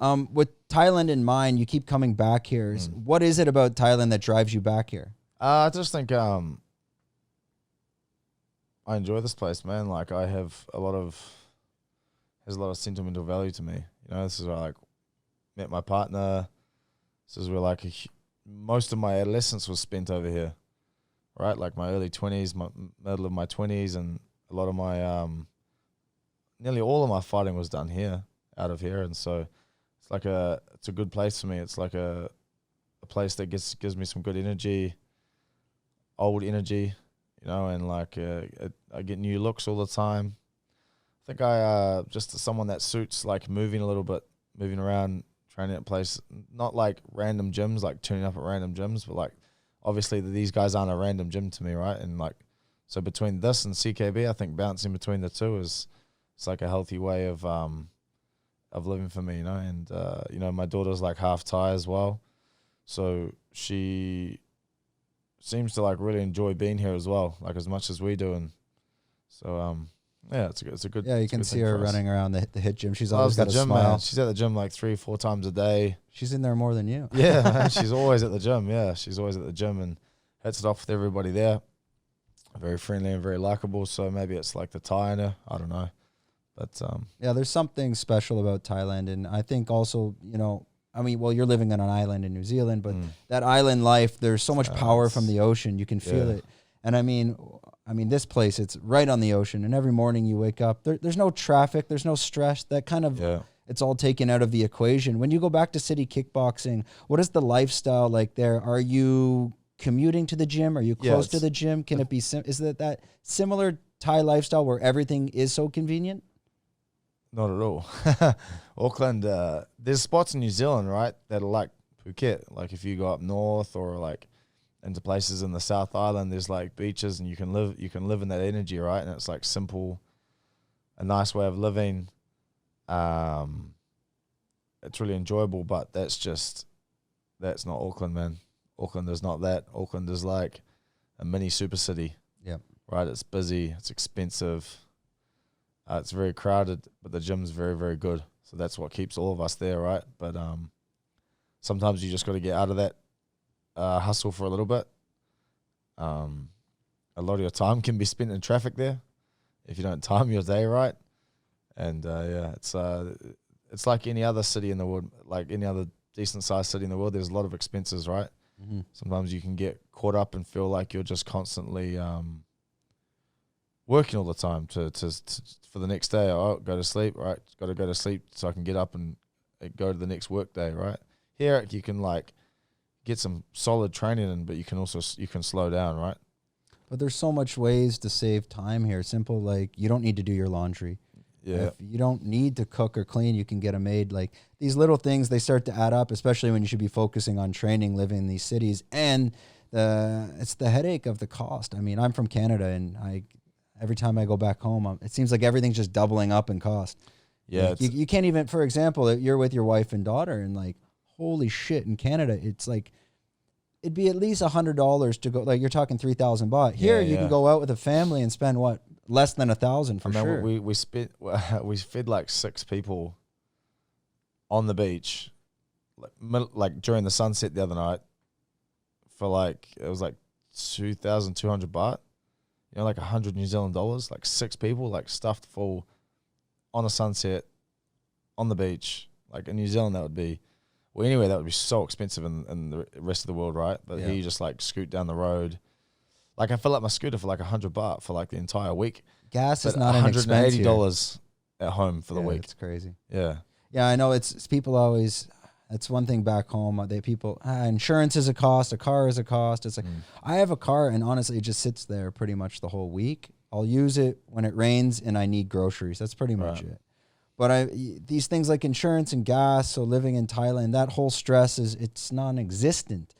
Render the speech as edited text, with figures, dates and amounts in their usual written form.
With Thailand in mind, you keep coming back here. What is it about Thailand that drives you back here? I just think I enjoy this place, man. Like I have has a lot of sentimental value to me. You know, this is where I met my partner. This is where most of my adolescence was spent over here, right? Like my early 20s, middle of my 20s, and a lot of my nearly all of my fighting was done here, out of here, and so it's a good place for me. It's like a place that gives me some good energy, old energy, you know, and I get new looks all the time. I think I just someone that suits like moving a little bit, moving around, training at place, not like random gyms, like tuning up at random gyms, but like obviously these guys aren't a random gym to me, right? And like so between this and CKB, I think bouncing between the two it's like a healthy way of living for me, you know. And you know, my daughter's like half Thai as well, so she seems to like really enjoy being here as well, like as much as we do. And so yeah, it's a good. Yeah, you can see her running around the HIIT gym. She's always got a gym, smile. Man. She's at the gym like 3-4 times a day. She's in there more than you. Yeah, man, she's always at the gym. Yeah, she's always at the gym and hits it off with everybody there. Very friendly and very likable. So maybe it's like the Thai in her. I don't know, but yeah, there's something special about Thailand, and I think also, you know, I mean, well, you're living on an island in New Zealand, but that island life, there's so much power from the ocean. You can feel it. And I mean, this place, it's right on the ocean, and every morning you wake up, there's no traffic, there's no stress. That kind of, it's all taken out of the equation. When you go back to City Kickboxing, what is the lifestyle like there? Are you commuting to the gym? Are you close to the gym? Can it be, is that similar Thai lifestyle where everything is so convenient? Not at all. Auckland, there's spots in New Zealand, right, that are like Phuket. Like if you go up north or like into places in the South Island, there's like beaches and you can live in that energy, right? And it's like simple, a nice way of living. It's really enjoyable, but that's not Auckland, man. Auckland is not that. Auckland is like a mini super city. Yeah. Right? It's busy, it's expensive. It's very crowded, but the gym's very, very good. So that's what keeps all of us there, right? But sometimes you just got to get out of that hustle for a little bit. A lot of your time can be spent in traffic there if you don't time your day right. And yeah, it's like any other city in the world, like any other decent sized city in the world. There's a lot of expenses, right? Mm-hmm. Sometimes you can get caught up and feel like you're just constantly working all the time to for the next day. Oh, go to sleep, right? Got to go to sleep so I can get up and go to the next work day, right? Here you can like get some solid training in, but you can slow down, right? But there's so much ways to save time here. Simple, like you don't need to do your laundry. Yeah. If you don't need to cook or clean, you can get them made. Like these little things, they start to add up, especially when you should be focusing on training, living in these cities. And it's the headache of the cost. I mean, I'm from Canada, and every time I go back home, it seems like everything's just doubling up in cost. Yeah. Like you can't even, for example, you're with your wife and daughter, and like, holy shit, in Canada, it's like, it'd be at least $100 to go. Like you're talking 3,000 baht. Here, you can go out with a family and spend what? Less than 1,000 for sure. We fed like 6 people on the beach, like during the sunset the other night, for like it was like 2,200 baht. You know, like 100 New Zealand dollars. Like 6 people, like stuffed full, on a sunset, on the beach. Like in New Zealand, that would be. Well, anyway, that would be so expensive in the rest of the world, right? But here you just like scoot down the road. Like I fill up my scooter for like 100 baht for like the entire week. Gas is not an expense here. $180 at home for the week. It's crazy. Yeah. Yeah, I know it's people always, that's one thing back home. Insurance is a cost, a car is a cost. It's like, I have a car and honestly it just sits there pretty much the whole week. I'll use it when it rains and I need groceries. That's pretty much it. But these things like insurance and gas, so living in Thailand, that whole stress it's non-existent.